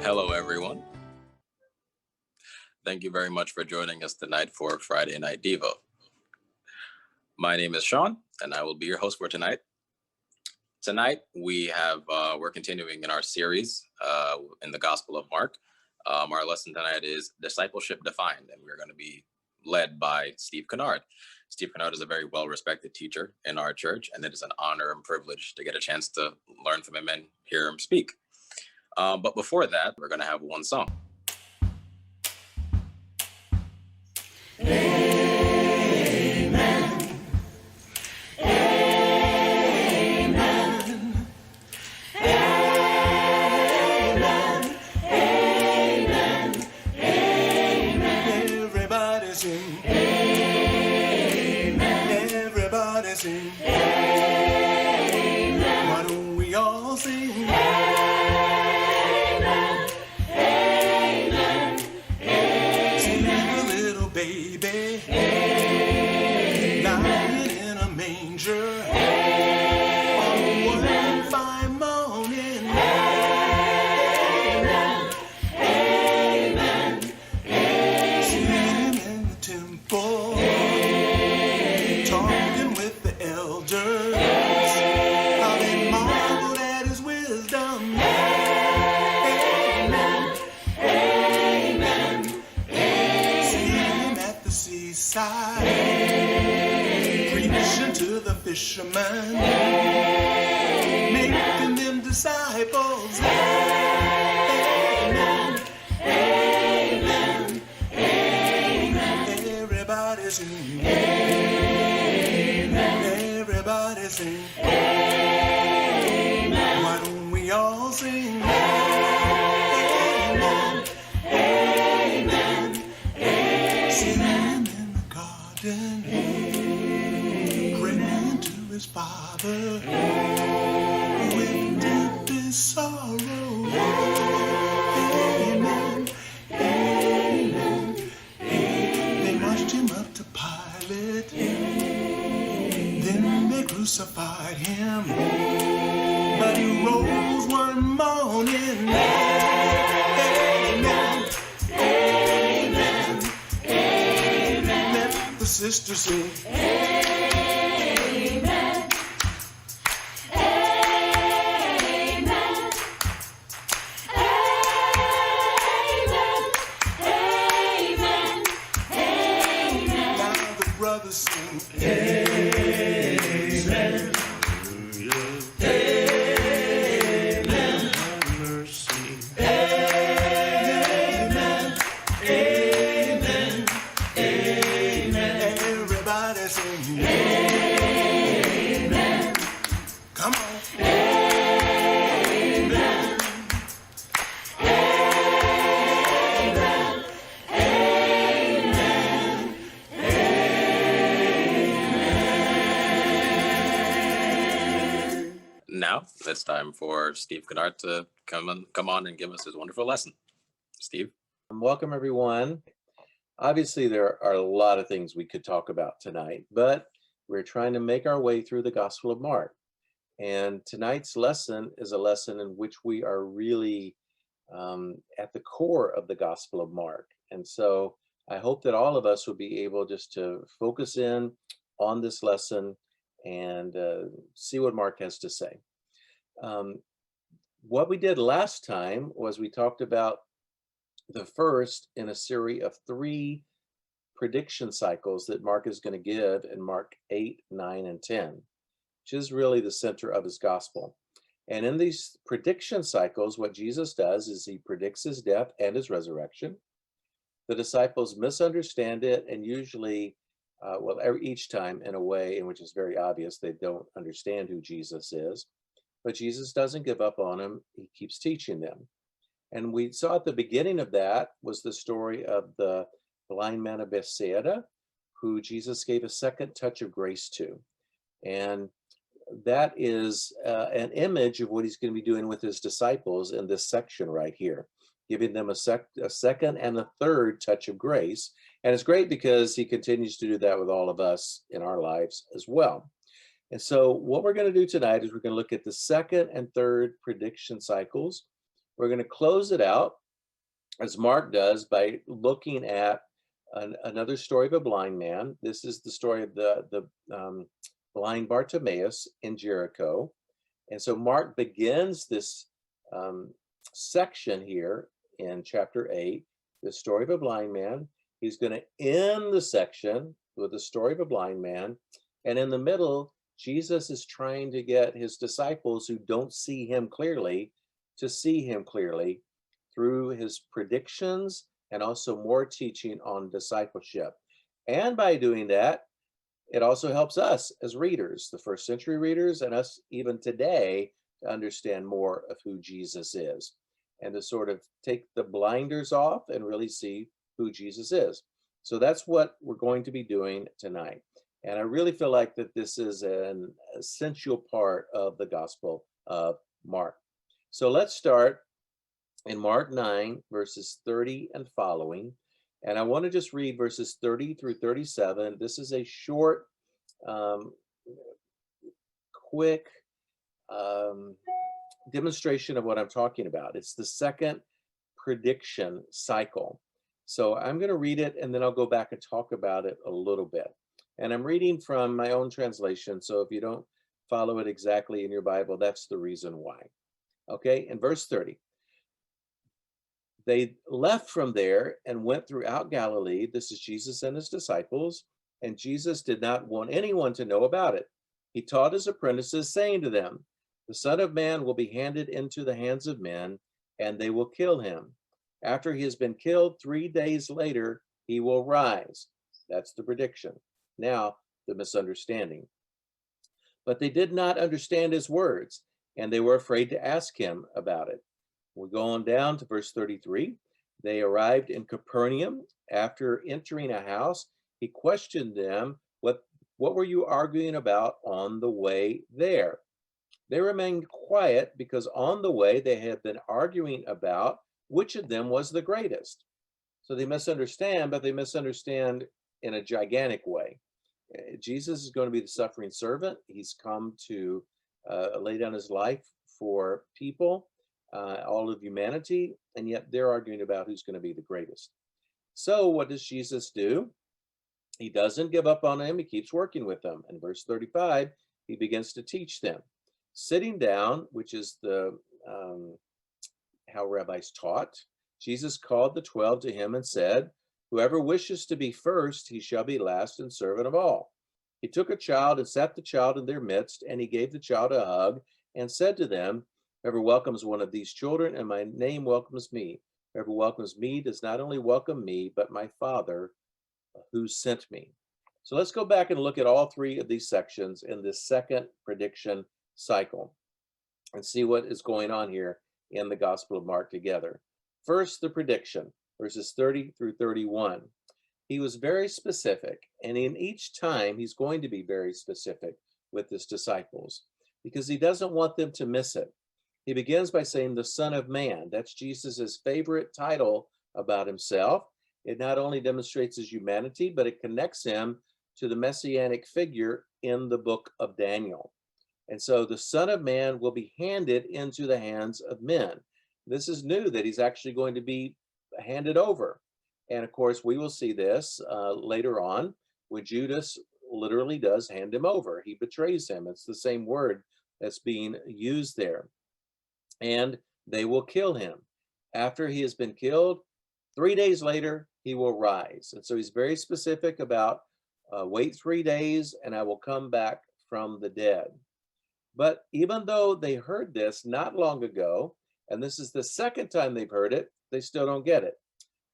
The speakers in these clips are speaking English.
Hello, everyone. Thank you very much for joining us tonight for Friday Night Devo. My name is Sean, and I will be your host for tonight. Tonight, we're continuing in our series in the Gospel of Mark. Our lesson tonight is Discipleship Defined, and we're going to be led by Steve Kinnard. Steve Kinnard is a very well-respected teacher in our church, and it is an honor and privilege to get a chance to learn from him and hear him speak. But before that, we're going to have one song. Amen. Amen. Amen. Amen. Amen. Everybody sing. Amen. Everybody sing. Amen. Why don't we all sing? Amen. Amen. Amen. Sing a little baby. Lying in a manger. On one fine morning. Amen. Amen. Singing in the temple. Talking with the elders. How they marveled at his wisdom. Amen. Amen. Singing at the seaside. Preaching to the fishermen. Making them disciples. Amen. Amen. Amen. Everybody sing. Amen. Everybody sing. Amen. Why don't we all sing? Amen. Amen. Amen. Singing in the garden. Praying to his Father. With deepest sorrow. Amen. Amen. They marched him up to Pilate. Then they crucified him. But he rose one morning. Amen. Amen. Amen. Let the sisters sing. Amen. Amen. Amen. Amen. Amen. Now the brothers sing. Amen. Amen. Mercy. Amen. Amen. Amen. Everybody sing. Amen. Come on. Amen. Amen. Amen. Now it's time for Steve Kinnard to come on and give us his wonderful lesson. Steve? Welcome, everyone. Obviously, there are a lot of things we could talk about tonight, but we're trying to make our way through the Gospel of Mark. And tonight's lesson is a lesson in which we are really at the core of the Gospel of Mark. And so I hope that all of us will be able just to focus in on this lesson and see what Mark has to say. What we did last time was we talked about the first in a series of 3 prediction cycles that Mark is going to give in Mark 8, 9, and 10, which is really the center of his gospel. And in these prediction cycles, what Jesus does is he predicts his death and his resurrection. The disciples misunderstand it, and usually, each time in a way in which is very obvious, they don't understand who Jesus is. But Jesus doesn't give up on them. He keeps teaching them. And we saw at the beginning of that was the story of the blind man of Bethsaida, who Jesus gave a second touch of grace to. And that is an image of what he's going to be doing with his disciples in this section right here, giving them a second and a third touch of grace. And it's great because he continues to do that with all of us in our lives as well. And so what we're going to do tonight is we're going to look at the second and third prediction cycles We're going to close it out, as Mark does, by looking at another story of a blind man. This is the story of the blind Bartimaeus in Jericho. And so Mark begins this section here in chapter 8, the story of a blind man. He's going to end the section with the story of a blind man. And in the middle, Jesus is trying to get his disciples who don't see him clearly to see him clearly through his predictions and also more teaching on discipleship. And by doing that, it also helps us as readers, the first century readers, and us even today, to understand more of who Jesus is and to sort of take the blinders off and really see who Jesus is. So that's what we're going to be doing tonight. And I really feel like that this is an essential part of the Gospel of Mark. So let's start in Mark 9, verses 30 and following. And I want to just read verses 30 through 37. This is a short, quick demonstration of what I'm talking about. It's the second prediction cycle. So I'm going to read it and then I'll go back and talk about it a little bit. And I'm reading from my own translation. So if you don't follow it exactly in your Bible, that's the reason why. Okay, in verse 30. They left from there and went throughout Galilee. This is Jesus and his disciples. And Jesus did not want anyone to know about it. He taught his apprentices, saying to them, "The Son of Man will be handed into the hands of men, and they will kill him. After he has been killed, 3 days later, he will rise." That's the prediction. Now, the misunderstanding. But they did not understand his words, and they were afraid to ask him about it. We go on down to verse 33. They arrived in Capernaum. After entering a house, he questioned them, what were you arguing about on the way there? They remained quiet because on the way they had been arguing about which of them was the greatest. So they misunderstand, but they misunderstand in a gigantic way. Jesus is going to be the suffering servant. He's come to lay down his life for people, all of humanity, and yet they're arguing about who's going to be the greatest. So what does Jesus do? He doesn't give up on them. He keeps working with them. In verse 35, he begins to teach them. Sitting down, which is the how rabbis taught, Jesus called the 12 to him and said, "Whoever wishes to be first, he shall be last and servant of all." He took a child and set the child in their midst, and he gave the child a hug and said to them, "Whoever welcomes one of these children in my name welcomes me. Whoever welcomes me does not only welcome me, but my Father who sent me." So let's go back and look at all three of these sections in this second prediction cycle and see what is going on here in the Gospel of Mark together. First, the prediction, verses 30 through 31. He was very specific, and in each time he's going to be very specific with his disciples because he doesn't want them to miss it. He begins by saying the Son of Man. That's Jesus's favorite title about himself. It not only demonstrates his humanity, but it connects him to the messianic figure in the book of Daniel. And so the Son of Man will be handed into the hands of men. This is new, that he's actually going to be handed over. And of course, we will see this later on when Judas literally does hand him over. He betrays him. It's the same word that's being used there. And they will kill him. After he has been killed, 3 days later, he will rise. And so he's very specific about wait 3 days and I will come back from the dead. But even though they heard this not long ago, and this is the second time they've heard it, they still don't get it.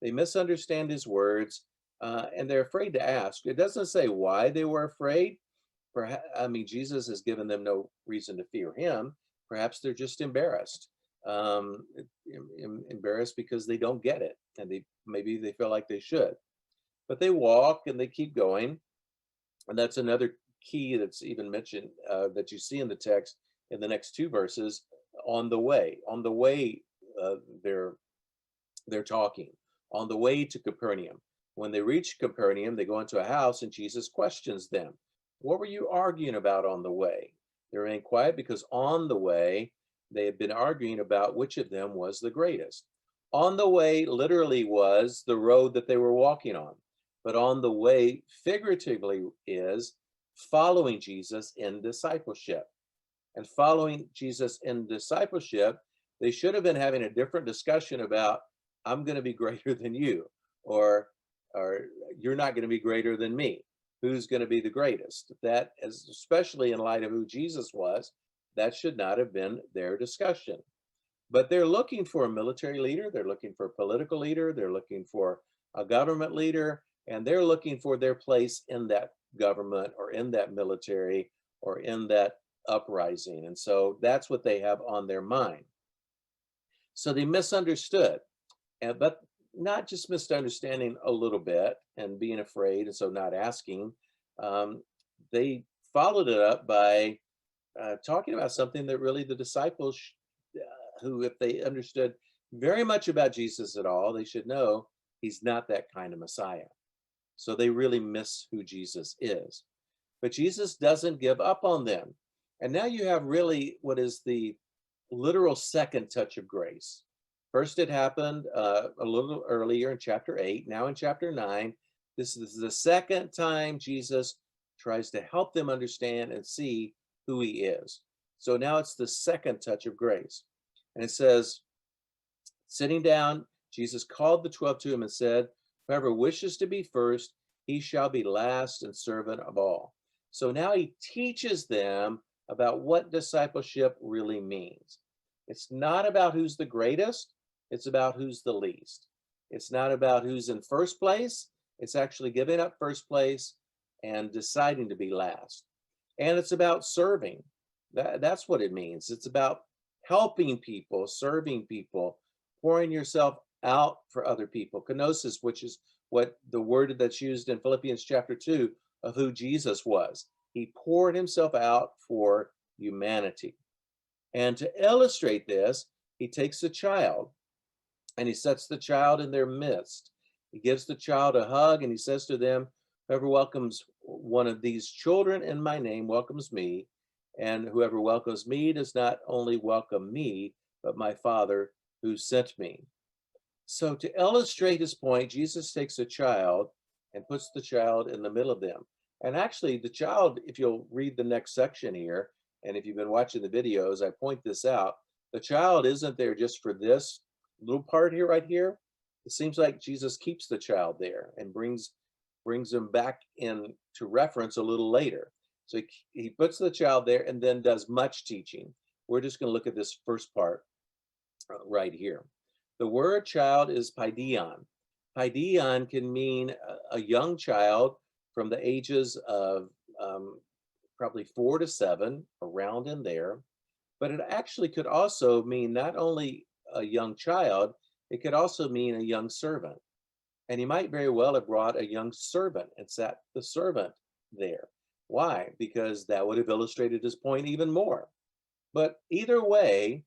They misunderstand his words and they're afraid to ask. It doesn't say why they were afraid. Perhaps, I mean, Jesus has given them no reason to fear him. Perhaps they're just embarrassed. Embarrassed because they don't get it and maybe they feel like they should. But they walk and they keep going. And that's another key that's even mentioned that you see in the text in the next two verses. On the way they're talking on the way to Capernaum. When they reach Capernaum, they go into a house and Jesus questions them. What were you arguing about on the way? They remain quiet because on the way They had been arguing about which of them was the greatest. On the way literally was the road that they were walking on, but on the way figuratively is following Jesus in discipleship. And following Jesus in discipleship, they should have been having a different discussion about, I'm going to be greater than you, or you're not going to be greater than me. Who's going to be the greatest? That is, especially in light of who Jesus was, that should not have been their discussion. But they're looking for a military leader, they're looking for a political leader, they're looking for a government leader, and they're looking for their place in that government or in that military or in that uprising. And so that's what they have on their mind. So they misunderstood, but not just misunderstanding a little bit and being afraid and so not asking. They followed it up by talking about something that really the disciples, who, if they understood very much about Jesus at all, they should know he's not that kind of Messiah. So they really miss who Jesus is. But Jesus doesn't give up on them. And now you have really what is the literal second touch of grace. First, it happened a little earlier in chapter 8. Now in chapter 9, this is the second time Jesus tries to help them understand and see who he is. So now it's the second touch of grace. And it says, sitting down, Jesus called the 12 to him and said, whoever wishes to be first, he shall be last and servant of all. So now he teaches them about what discipleship really means. It's not about who's the greatest, it's about who's the least. It's not about who's in first place, it's actually giving up first place and deciding to be last. And it's about serving. That's what it means. It's about helping people, serving people, pouring yourself out for other people. Kenosis, which is what the word that's used in Philippians chapter 2 of who Jesus was. He poured himself out for humanity. And to illustrate this, he takes a child and he sets the child in their midst. He gives the child a hug and he says to them, whoever welcomes one of these children in my name welcomes me, and whoever welcomes me does not only welcome me, but my Father who sent me. So to illustrate his point, Jesus takes a child and puts the child in the middle of them. And actually the child, if you'll read the next section here, and if you've been watching the videos, I point this out, the child isn't there just for this little part here, right here. It seems like Jesus keeps the child there and brings him back into reference a little later. So he puts the child there and then does much teaching. We're just going to look at this first part right here. The word child is paideon. Paideon can mean a young child from the ages of probably 4 to 7, around in there. But it actually could also mean not only a young child, it could also mean a young servant. And he might very well have brought a young servant and sat the servant there. Why? Because that would have illustrated his point even more. But either way,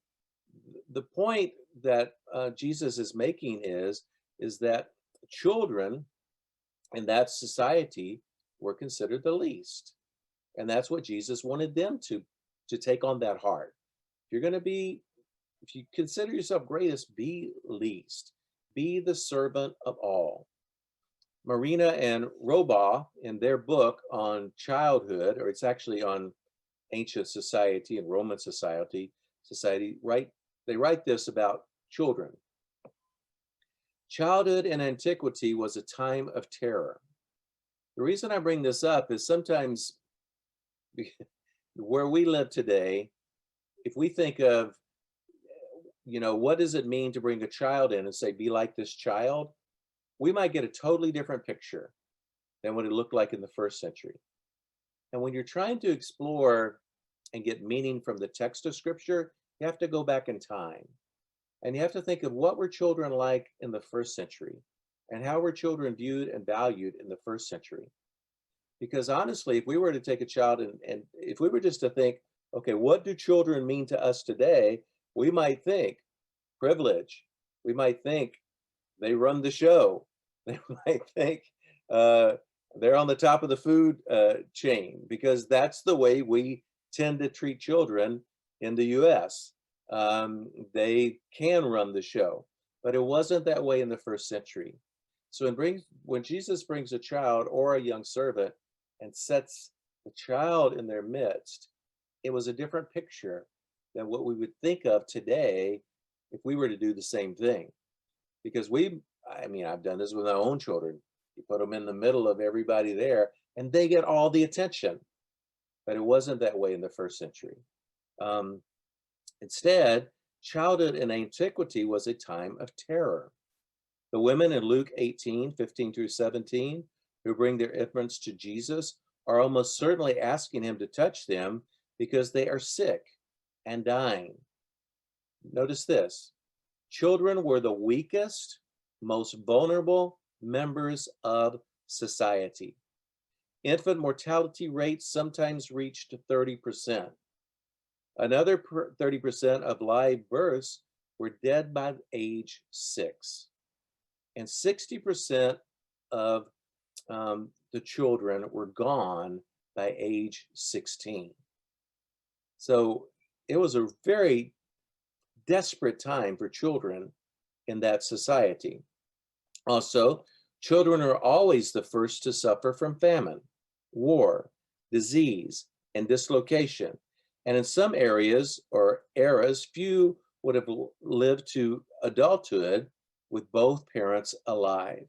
the point that Jesus is making is that children in that society were considered the least. And that's what Jesus wanted them to take on that heart. If you're going to be, if you consider yourself greatest, be least. Be the servant of all. Marina and Roba, in their book on childhood, or it's actually on ancient society and Roman society, they write this about children. Childhood in antiquity was a time of terror. The reason I bring this up is sometimes where we live today, if we think of, what does it mean to bring a child in and say, be like this child? We might get a totally different picture than what it looked like in the first century. And when you're trying to explore and get meaning from the text of scripture, you have to go back in time. And you have to think of what were children like in the first century and how were children viewed and valued in the first century. Because honestly, if we were to take a child and if we were just to think, okay, what do children mean to us today? We might think privilege. We might think they run the show. They might think they're on the top of the food chain, because that's the way we tend to treat children in the US. They can run the show, but it wasn't that way in the first century. So when Jesus brings a child or a young servant and sets the child in their midst, it was a different picture than what we would think of today if we were to do the same thing. Because I mean, I've done this with my own children. You put them in the middle of everybody there and they get all the attention. But it wasn't that way in the first century. Um, Instead, childhood in antiquity was a time of terror. The women in Luke 18:15 through 17, who bring their infants to Jesus, are almost certainly asking him to touch them because they are sick and dying. Notice this: children were the weakest, most vulnerable members of society. Infant mortality rates sometimes reached 30%. Another 30% of live births were dead by age 6. And 60% of the children were gone by age 16. So it was a very desperate time for children in that society. Also, children are always the first to suffer from famine, war, disease, and dislocation. And in some areas or eras, few would have lived to adulthood with both parents alive.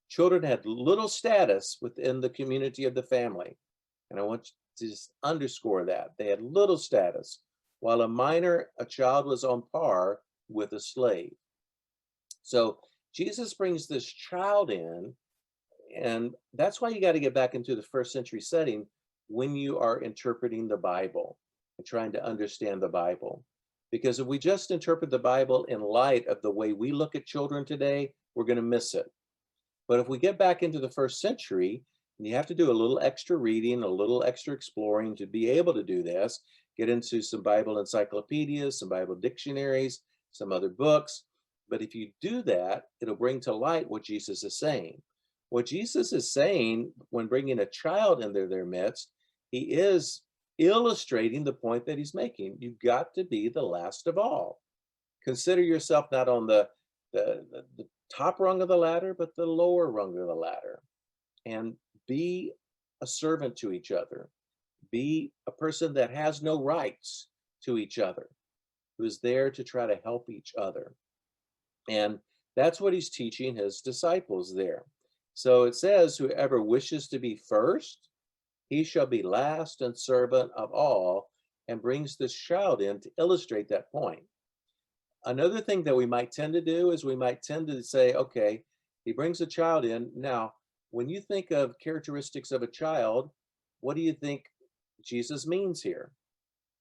Children had little status within the community of the family. And I want to just underscore that. They had little status, while a child was on par with a slave. So Jesus brings this child in, and that's why you got to get back into the first century setting when you are interpreting the Bible and trying to understand the Bible. Because if we just interpret the Bible in light of the way we look at children today, we're going to miss it. But if we get back into the first century, and you have to do a little extra reading, a little extra exploring to be able to do this, get into some Bible encyclopedias, some Bible dictionaries, some other books. But if you do that, it'll bring to light what Jesus is saying. What Jesus is saying when bringing a child into their midst, he is illustrating the point that he's making. You've got to be the last of all. Consider yourself not on the top rung of the ladder, but the lower rung of the ladder. And be a servant to each other. Be a person that has no rights to each other, who is there to try to help each other. And that's what he's teaching his disciples there. So it says, whoever wishes to be first, he shall be last and servant of all, and brings this child in to illustrate that point. Another thing that we might tend to do is we might tend to say, okay, he brings a child in. Now, when you think of characteristics of a child, what do you think Jesus means here?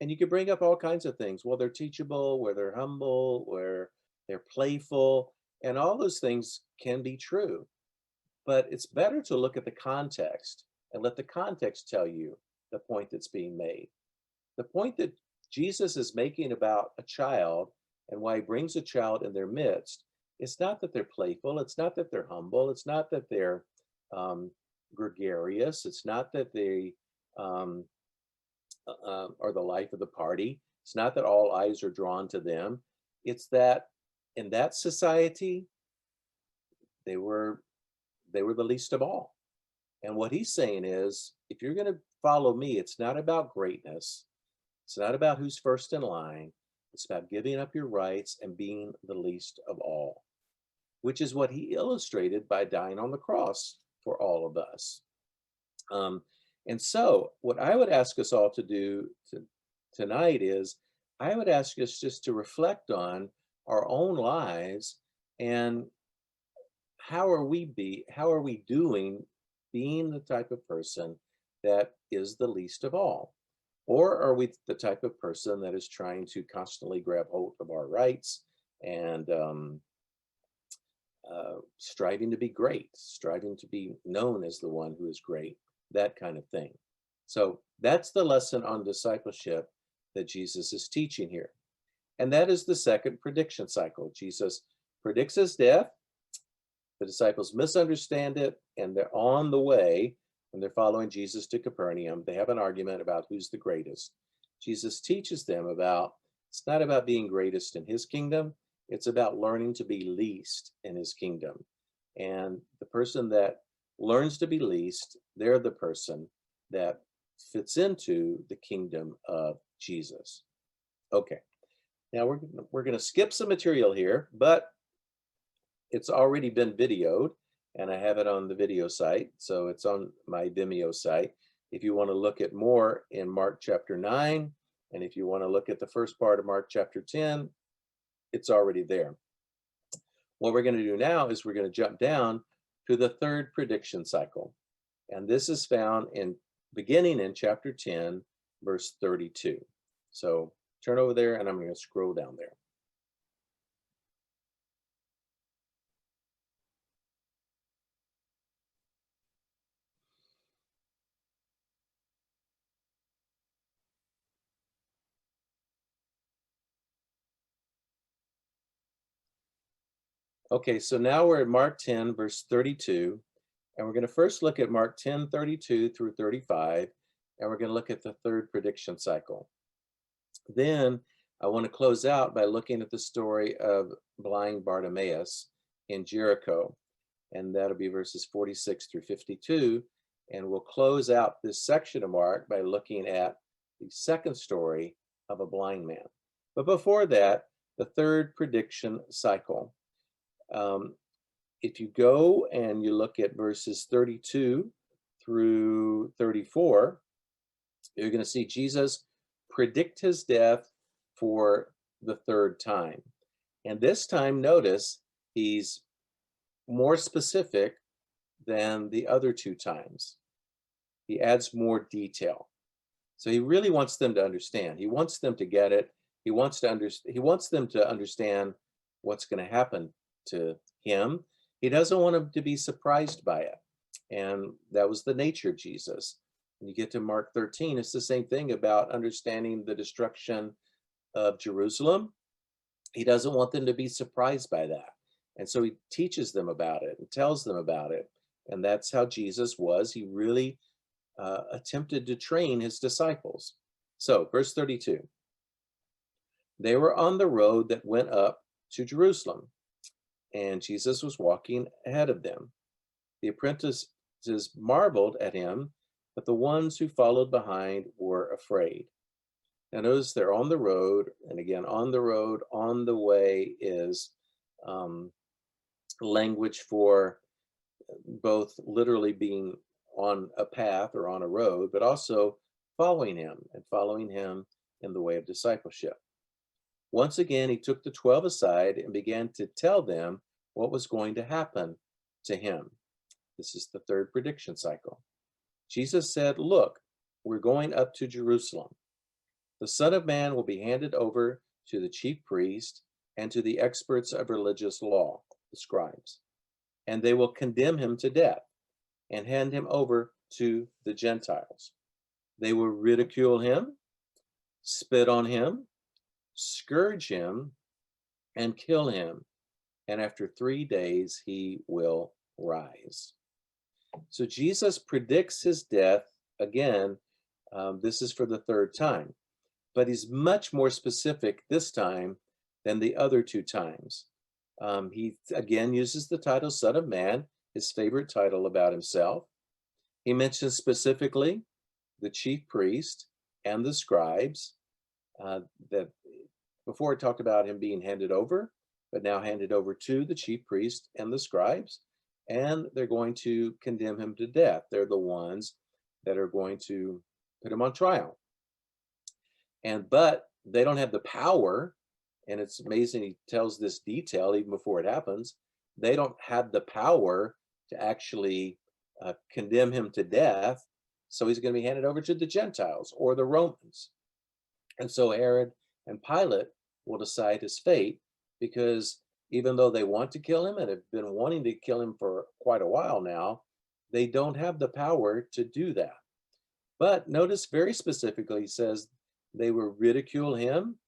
And you could bring up all kinds of things. Well, they're teachable, where they're humble, where they're playful, and all those things can be true. But it's better to look at the context and let the context tell you the point that's being made. The point that Jesus is making about a child and why he brings a child in their midst, it's not that they're playful, it's not that they're humble, it's not that they're gregarious, it's not that they are the life of the party, it's not that all eyes are drawn to them. It's that in that society, they were the least of all. And what he's saying is, if you're going to follow me, it's not about greatness. It's not about who's first in line. It's about giving up your rights and being the least of all, which is what he illustrated by dying on the cross for all of us. And so what I would ask us all to do tonight is, I would ask us just to reflect on our own lives and how are we doing being the type of person that is the least of all? Or are we the type of person that is trying to constantly grab hold of our rights and striving to be great, striving to be known as the one who is great, that kind of thing? So that's the lesson on discipleship that Jesus is teaching here. And that is the second prediction cycle. Jesus predicts his death. The disciples misunderstand it, and they're on the way, when they're following Jesus to Capernaum. They have an argument about who's the greatest. Jesus teaches them about It's not about being greatest in his kingdom. It's about learning to be least in his kingdom. And the person that learns to be least, they're the person that fits into the kingdom of Jesus. Okay, now we're going to skip some material here, but it's already been videoed and I have it on the video site. So it's on my Vimeo site. If you want to look at more in Mark chapter 9, and if you want to look at the first part of Mark chapter 10, it's already there. What we're going to do now is we're going to jump down to the third prediction cycle. And this is found in beginning in chapter 10, verse 32. So turn over there and I'm going to scroll down there. Okay, so now we're at Mark 10, verse 32, and we're going to first look at Mark 10, 32 through 35, and we're going to look at the third prediction cycle. Then I want to close out by looking at the story of blind Bartimaeus in Jericho, and that'll be verses 46 through 52, and we'll close out this section of Mark by looking at the second story of a blind man. But before that, the third prediction cycle. If you go and you look at verses 32 through 34, you're going to see Jesus predict his death for the third time. And this time, notice, he's more specific than the other two times. He adds more detail. So he really wants them to understand. He wants them to get it. He wants them to understand what's going to happen to him. He doesn't want them to be surprised by it. And that was the nature of Jesus. When you get to Mark 13, it's the same thing about understanding the destruction of Jerusalem. He doesn't want them to be surprised by that. And so he teaches them about it and tells them about it. And that's how Jesus was. He really attempted to train his disciples. So, verse 32. They were on the road that went up to Jerusalem, and Jesus was walking ahead of them. The apprentices marveled at him, but the ones who followed behind were afraid. Now notice they're on the road, and again, on the road, on the way is language for both literally being on a path or on a road, but also following him and following him in the way of discipleship. Once again, he took the 12 aside and began to tell them what was going to happen to him. This is the third prediction cycle. Jesus said, "Look, we're going up to Jerusalem. The Son of Man will be handed over to the chief priest and to the experts of religious law, the scribes, and they will condemn him to death and hand him over to the Gentiles. They will ridicule him, spit on him, scourge him, and kill him. And after 3 days, he will rise." So Jesus predicts his death again. This is for the third time, but he's much more specific this time than the other two times. He again uses the title Son of Man, his favorite title about himself. He mentions specifically the chief priest and the scribes. That before it talked about him being handed over, but now handed over to the chief priest and the scribes, and they're going to condemn him to death. They're the ones that are going to put him on trial. But they don't have the power, and it's amazing he tells this detail even before it happens. They don't have the power to actually condemn him to death, so he's going to be handed over to the Gentiles or the Romans. And so Herod and Pilate will decide his fate, because even though they want to kill him and have been wanting to kill him for quite a while now, they don't have the power to do that. But notice very specifically, he says they will ridicule him.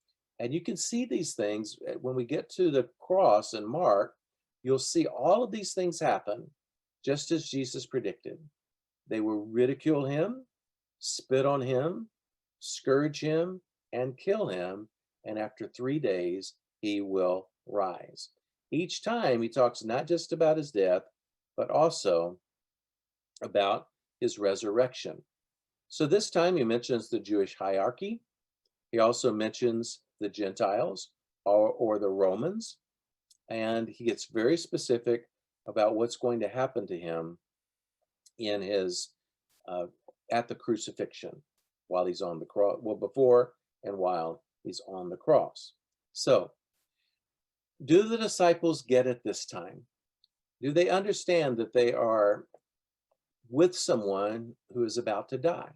And you can see these things when we get to the cross in Mark. You'll see all of these things happen just as Jesus predicted. They will ridicule him, spit on him, scourge him, and kill him. and after 3 days he will rise. Each time he talks not just about his death, but also about his resurrection. So this time he mentions the Jewish hierarchy. He also mentions the Gentiles or the Romans, and he gets very specific about what's going to happen to him in his at the crucifixion while he's on the cross, well, before and while he's on the cross. So, do the disciples get it this time? Do they understand that they are with someone who is about to die?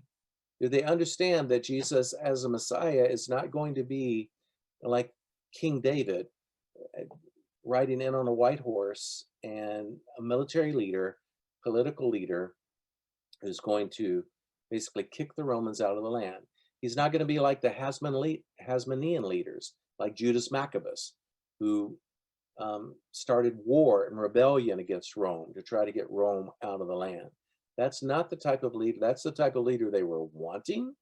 Do they understand that Jesus as a Messiah is not going to be like King David, riding in on a white horse and a military leader, political leader, who's going to basically kick the Romans out of the land? He's not going to be like the Hasmonean leaders, like Judas Maccabeus, who started war and rebellion against Rome to try to get Rome out of the land. That's not the type of leader. That's the type of leader they were wanting,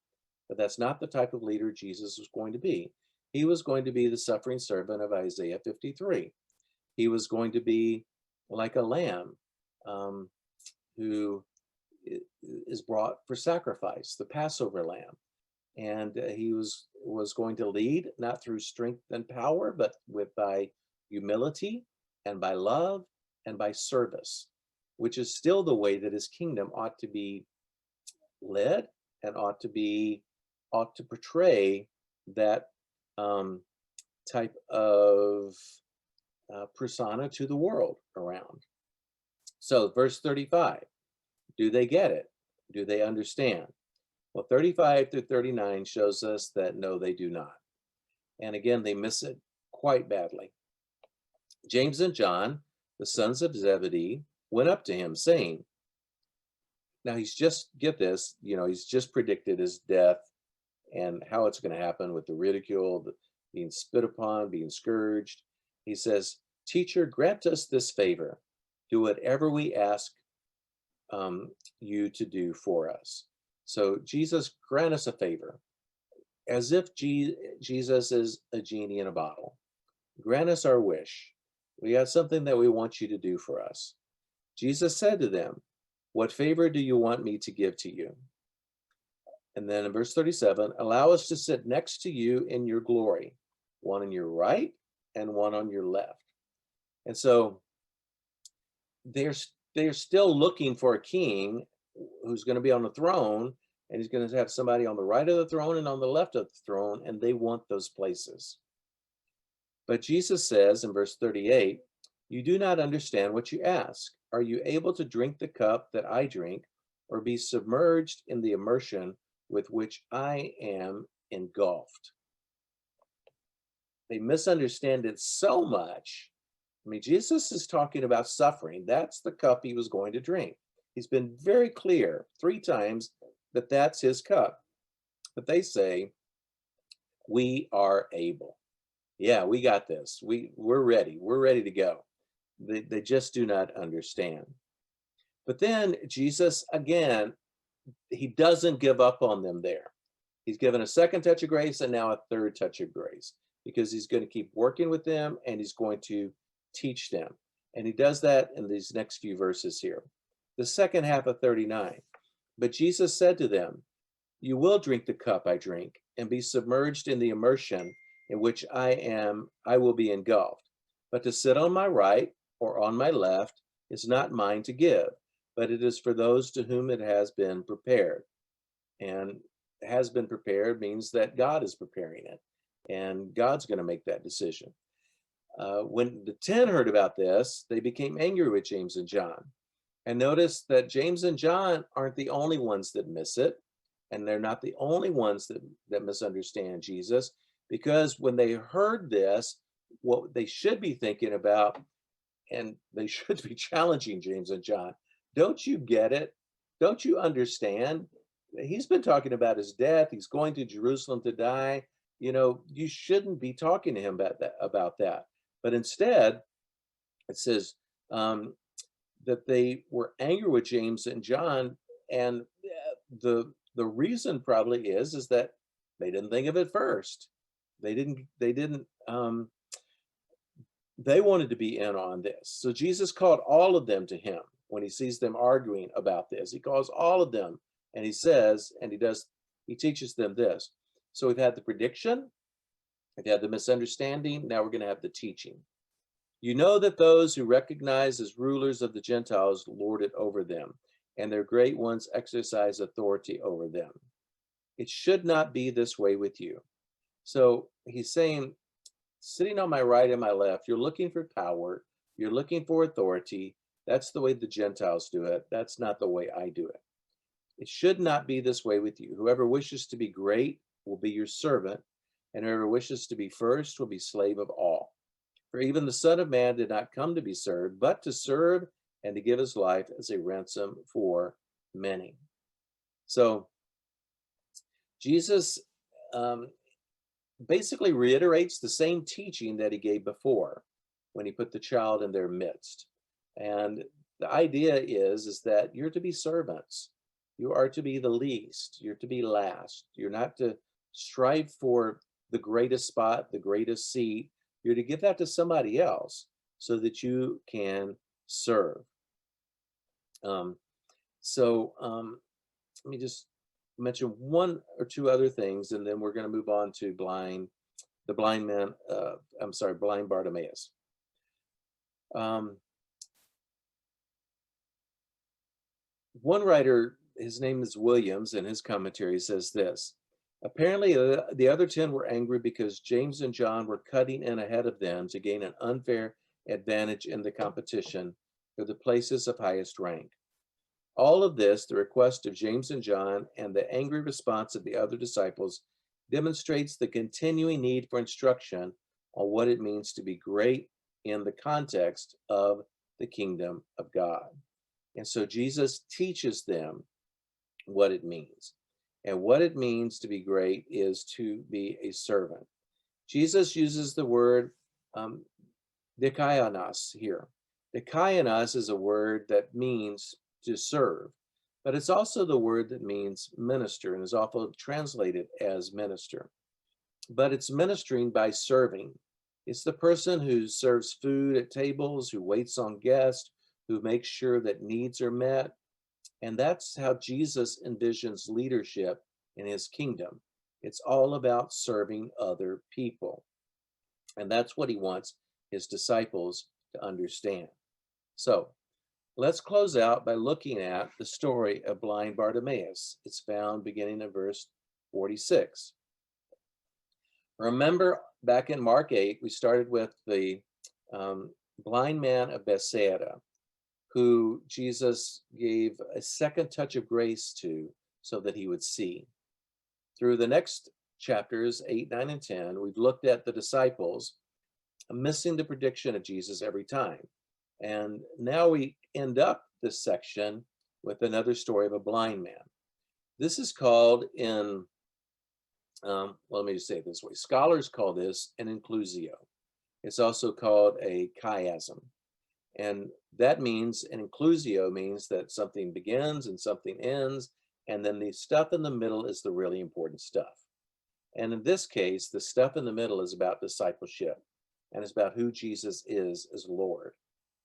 but that's not the type of leader Jesus was going to be. He was going to be the suffering servant of Isaiah 53. He was going to be like a lamb who is brought for sacrifice, the Passover lamb. And he was going to lead not through strength and power, but by humility and by love and by service, which is still the way that his kingdom ought to be led and ought to portray that type of persona to the world around. So verse 35, do they get it? Do they understand? Well, 35 through 39 shows us that no, they do not. And again, they miss it quite badly. James and John, the sons of Zebedee, went up to him saying, now he's just, get this, he's just predicted his death and how it's going to happen with the ridicule, being spit upon, being scourged. He says, teacher, grant us this favor. Do whatever we ask you to do for us. So Jesus, grant us a favor, as if Jesus is a genie in a bottle. Grant us our wish. We got something that we want you to do for us. Jesus said to them, what favor do you want me to give to you? And then in verse 37, allow us to sit next to you in your glory, one on your right and one on your left. And so they're still looking for a king who's going to be on the throne, and he's going to have somebody on the right of the throne and on the left of the throne, and they want those places. But Jesus says in verse 38, you do not understand what you ask. Are you able to drink the cup that I drink, or be submerged in the immersion with which I am engulfed? They misunderstand it so much. I mean, Jesus is talking about suffering. That's the cup he was going to drink. He's been very clear 3 times that that's his cup. But they say, we are able. Yeah, we got this. We're ready. We're ready to go. They just do not understand. But then Jesus, again, he doesn't give up on them there. He's given a second touch of grace and now a third touch of grace, because he's going to keep working with them and he's going to teach them. And he does that in these next few verses here. The second half of 39. But Jesus said to them, you will drink the cup I drink and be submerged in the immersion in which I will be engulfed. But to sit on my right or on my left is not mine to give, but it is for those to whom it has been prepared. And has been prepared means that God is preparing it, and God's going to make that decision. When the 10 heard about this, they became angry with James and John. And notice that James and John aren't the only ones that miss it, and they're not the only ones that misunderstand Jesus, because when they heard this, what they should be thinking about, and they should be challenging James and John, don't you get it? Don't you understand? He's been talking about his death. He's going to Jerusalem to die. You shouldn't be talking to him about that. But instead, it says that they were angry with James and John, and the reason probably is that they didn't think of it first. They didn't they wanted to be in on this. So Jesus called all of them to him when he sees them arguing about this. He calls all of them and he says, and he teaches them this. So we've had the prediction, we've had the misunderstanding, now we're going to have the teaching. You know that those who recognize as rulers of the Gentiles lord it over them, and their great ones exercise authority over them. It should not be this way with you. So he's saying, sitting on my right and my left, you're looking for power, you're looking for authority. That's the way the Gentiles do it. That's not the way I do it. It should not be this way with you. Whoever wishes to be great will be your servant, and whoever wishes to be first will be slave of all. For even the Son of Man did not come to be served, but to serve and to give his life as a ransom for many. So Jesus basically reiterates the same teaching that he gave before when he put the child in their midst. And the idea is that you're to be servants. You are to be the least. You're to be last. You're not to strive for the greatest spot, the greatest seat. You're to give that to somebody else so that you can serve. Let me just mention one or two other things, and then we're going to move on to blind Bartimaeus. One writer, his name is Williams, in his commentary says this: apparently the other 10 were angry because James and John were cutting in ahead of them to gain an unfair advantage in the competition for the places of highest rank. All of this, the request of James and John and the angry response of the other disciples, demonstrates the continuing need for instruction on what it means to be great in the context of the kingdom of God. And so Jesus teaches them what it means. And what it means to be great is to be a servant. Jesus uses the word dikaios here. Dikaios is a word that means to serve, but it's also the word that means minister and is often translated as minister. But it's ministering by serving. It's the person who serves food at tables, who waits on guests, who makes sure that needs are met. And that's how Jesus envisions leadership in his kingdom. It's all about serving other people. And that's what he wants his disciples to understand. So let's close out by looking at the story of blind Bartimaeus. It's found beginning in verse 46. Remember, back in Mark 8, we started with the blind man of Bethsaida, who Jesus gave a second touch of grace to so that he would see. Through the next chapters, 8, 9, and 10, we've looked at the disciples missing the prediction of Jesus every time. And now we end up this section with another story of a blind man. This is called let me just say it this way. Scholars call this an inclusio. It's also called a chiasm. And that means, an inclusio means that something begins and something ends, and then the stuff in the middle is the really important stuff. And in this case, the stuff in the middle is about discipleship, and it's about who Jesus is as Lord.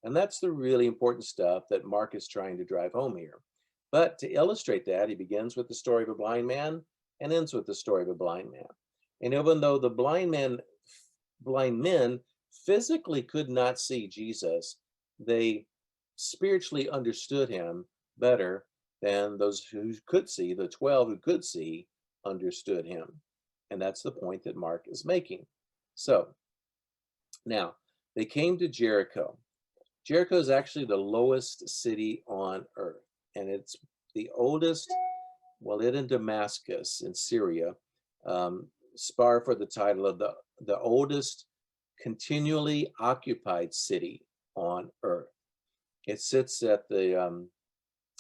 And that's the really important stuff that Mark is trying to drive home here. But to illustrate that, he begins with the story of a blind man and ends with the story of a blind man. And even though the blind men physically could not see Jesus, they spiritually understood him better than those who could see. The 12 who could see understood him. And that's the point that Mark is making. So now they came to Jericho. Jericho is actually the lowest city on earth, and it's the oldest. Well, it and Damascus in Syria spar for the title of the oldest continually occupied city on earth. It sits at the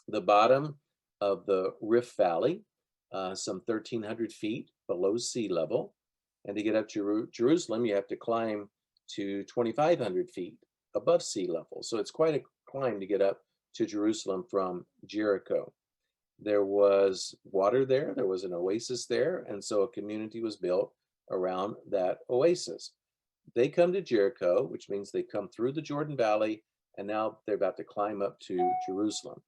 bottom of the Rift Valley, some 1,300 feet below sea level. And to get up to Jerusalem, you have to climb to 2,500 feet above sea level. So it's quite a climb to get up to Jerusalem from Jericho. There was water there, there was an oasis there, and so a community was built around that oasis. They come to Jericho, which means they come through the Jordan Valley, and now they're about to climb up to Jerusalem.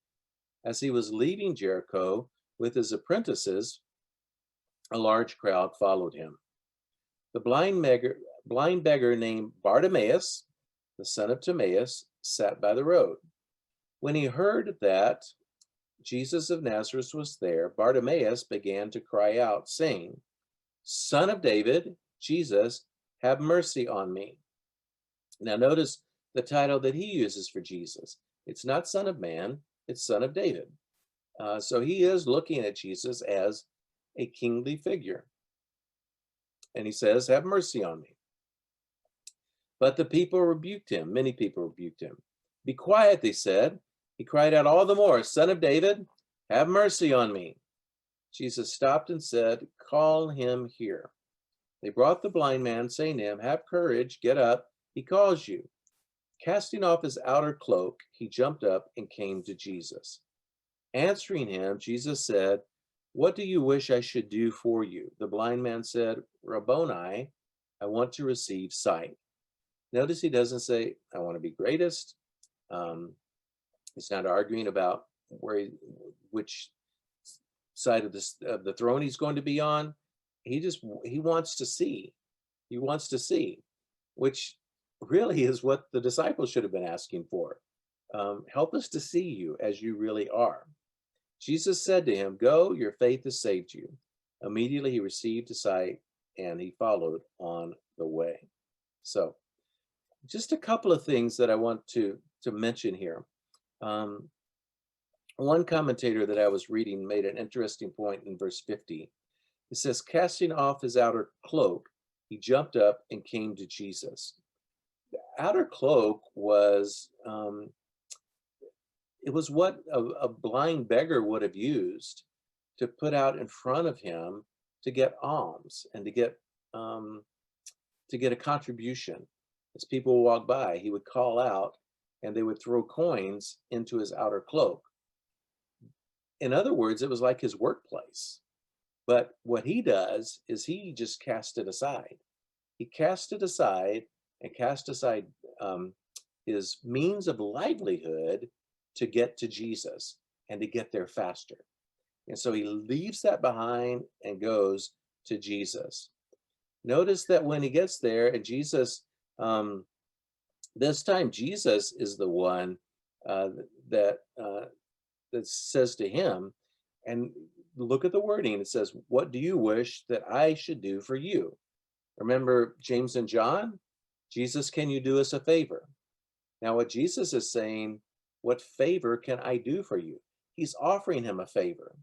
As he was leaving Jericho with his apprentices, a large crowd followed him. The blind beggar named Bartimaeus, the son of Timaeus, sat by the road. When he heard that Jesus of Nazareth was there, Bartimaeus began to cry out, saying, "Son of David, Jesus, have mercy on me." Now notice the title that he uses for Jesus. It's not Son of Man, it's Son of David. So he is looking at Jesus as a kingly figure. And he says, "Have mercy on me." But the people rebuked him. Many people rebuked him. "Be quiet," they said. He cried out all the more, "Son of David, have mercy on me." Jesus stopped and said, "Call him here." They brought the blind man, saying to him, "Have courage, get up, he calls you." Casting off his outer cloak, he jumped up and came to Jesus. Answering him, Jesus said, "What do you wish I should do for you?" The blind man said, "Rabboni, I want to receive sight." Notice he doesn't say, "I want to be greatest." He's not arguing about which side of the throne he's going to be on. He wants to see. He wants to see, which really is what the disciples should have been asking for. Help us to see you as you really are. Jesus said to him, "Go, your faith has saved you." Immediately he received his sight and he followed on the way. So just a couple of things that I want to mention here. One commentator that I was reading made an interesting point in verse 50. It says, casting off his outer cloak, he jumped up and came to Jesus. The outer cloak was, it was what a blind beggar would have used to put out in front of him to get alms and to get a contribution. As people walk by, he would call out and they would throw coins into his outer cloak. In other words, it was like his workplace. But what he does is he just cast it aside. He cast it aside and cast aside his means of livelihood to get to Jesus and to get there faster. And so he leaves that behind and goes to Jesus. Notice that when he gets there and Jesus, this time Jesus is the one that says to him, and look at the wording, it says, "What do you wish that I should do for you?" Remember James and John? Jesus, can you do us a favor? Now what Jesus is saying, what favor can I do for you? He's offering him a favor.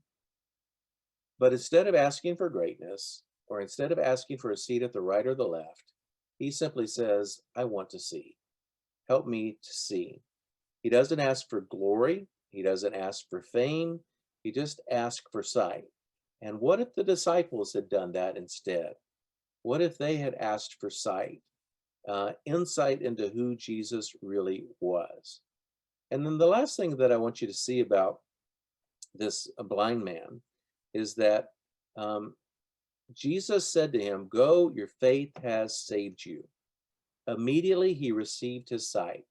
But instead of asking for greatness, or instead of asking for a seat at the right or the left, he simply says, I want to see. Help me to see. He doesn't ask for glory. He doesn't ask for fame. He just asks for sight. And what if the disciples had done that instead? What if they had asked for sight, insight into who Jesus really was? And then the last thing that I want you to see about this blind man is that Jesus said to him, "Go, your faith has saved you." Immediately he received his sight.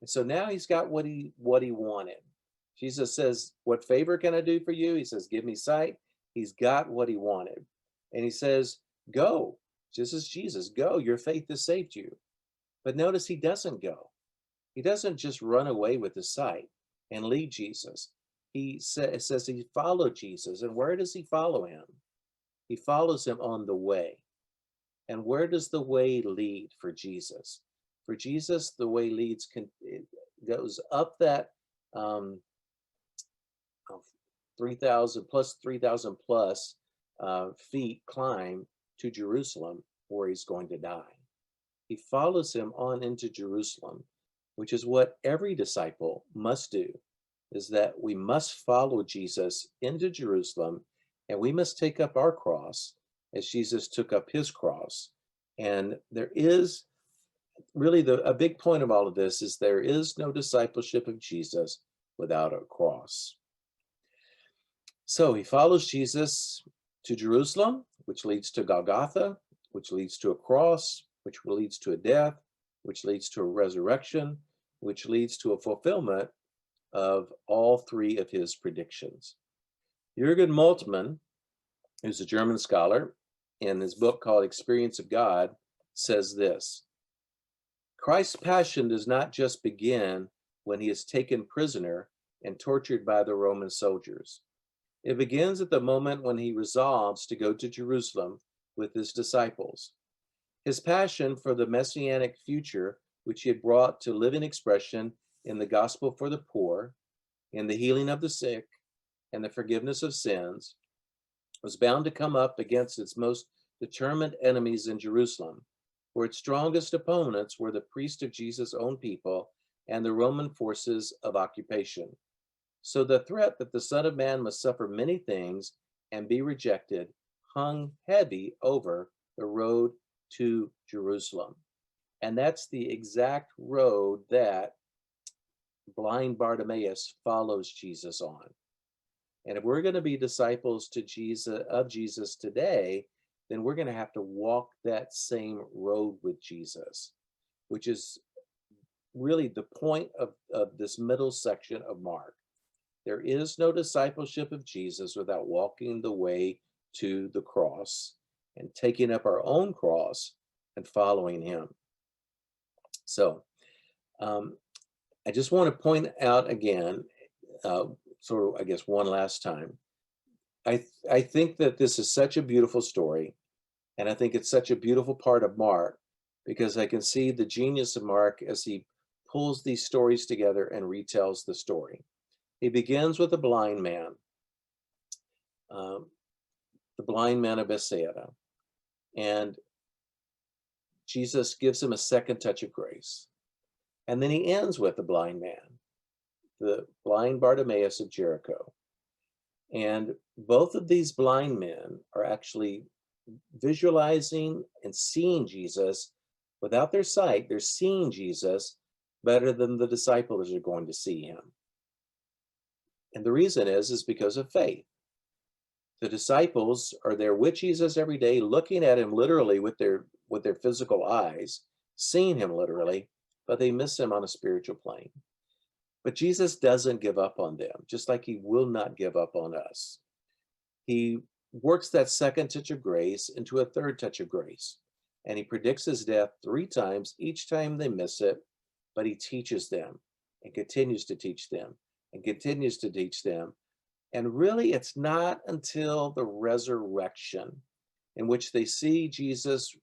And so now he's got what he wanted. Jesus says, "What favor can I do for you?" He says, "Give me sight." He's got what he wanted. And he says, "Go." This is Jesus. "Go, your faith has saved you." But notice he doesn't go. He doesn't just run away with his sight and leave Jesus. It says he followed Jesus. And where does he follow him? He follows him on the way. And where does the way lead for Jesus? For Jesus, the way it goes up that 3,000 plus feet climb to Jerusalem, where he's going to die. He follows him on into Jerusalem, which is what every disciple must do, is that we must follow Jesus into Jerusalem, and we must take up our cross as Jesus took up his cross. And there is really a big point of all of this is there is no discipleship of Jesus without a cross. So he follows Jesus to Jerusalem, which leads to Golgotha, which leads to a cross, which leads to a death, which leads to a resurrection, which leads to a fulfillment of all three of his predictions. Jürgen Moltmann, who's a German scholar, in his book called Experience of God, says this: Christ's passion does not just begin when he is taken prisoner and tortured by the Roman soldiers. It begins at the moment when he resolves to go to Jerusalem with his disciples. His passion for the messianic future, which he had brought to living expression in the gospel for the poor, in the healing of the sick, and the forgiveness of sins, was bound to come up against its most determined enemies in Jerusalem, where its strongest opponents were the priests of Jesus' own people and the Roman forces of occupation. So the threat that the Son of Man must suffer many things and be rejected hung heavy over the road to Jerusalem. And that's the exact road that blind Bartimaeus follows Jesus on. And if we're going to be disciples to Jesus today, then we're going to have to walk that same road with Jesus, which is really the point of this middle section of Mark. There is no discipleship of Jesus without walking the way to the cross and taking up our own cross and following him. So I just want to point out again, sort of, I guess, one last time. I think that this is such a beautiful story, and I think it's such a beautiful part of Mark, because I can see the genius of Mark as he pulls these stories together and retells the story. He begins with a blind man, the blind man of Bethsaida, and Jesus gives him a second touch of grace. And then he ends with the blind man, the blind Bartimaeus of Jericho. And both of these blind men are actually visualizing and seeing Jesus without their sight. They're seeing Jesus better than the disciples are going to see him. And the reason is because of faith. The disciples are there with Jesus every day, looking at him literally with their physical eyes, seeing him literally, but they miss him on a spiritual plane. But Jesus doesn't give up on them, just like he will not give up on us. He works that second touch of grace into a third touch of grace, and he predicts his death 3 times. Each time they miss it, but he teaches them and continues to teach them and continues to teach them. And really, it's not until the resurrection, in which they see Jesus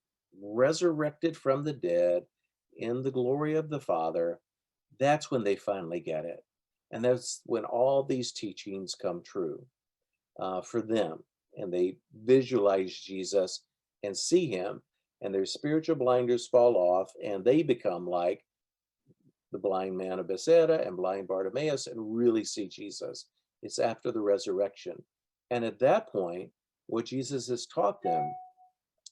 resurrected from the dead in the glory of the Father, that's when they finally get it. And that's when all these teachings come true for them. And they visualize Jesus and see him, and their spiritual blinders fall off, and they become like the blind man of Bethsaida and blind Bartimaeus and really see Jesus. It's after the resurrection. And at that point, what Jesus has taught them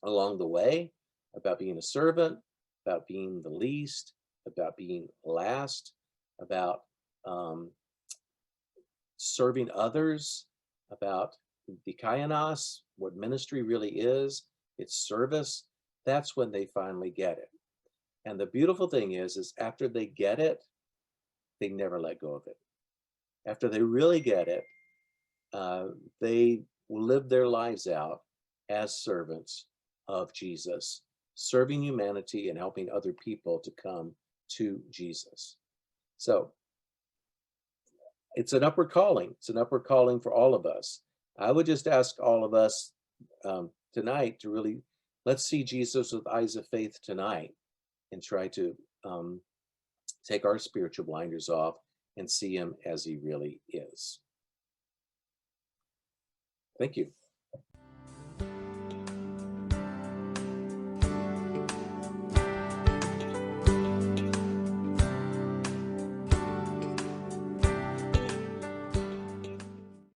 along the way about being a servant, about being the least, about being last, about serving others, about dikainos, what ministry really is, it's service. That's when they finally get it. And the beautiful thing is after they get it, they never let go of it. After they really get it, they will live their lives out as servants of Jesus, serving humanity and helping other people to come to Jesus. So it's an upward calling. It's an upward calling for all of us. I would just ask all of us tonight to really, let's see Jesus with eyes of faith tonight and try to take our spiritual blinders off and see him as he really is. Thank you.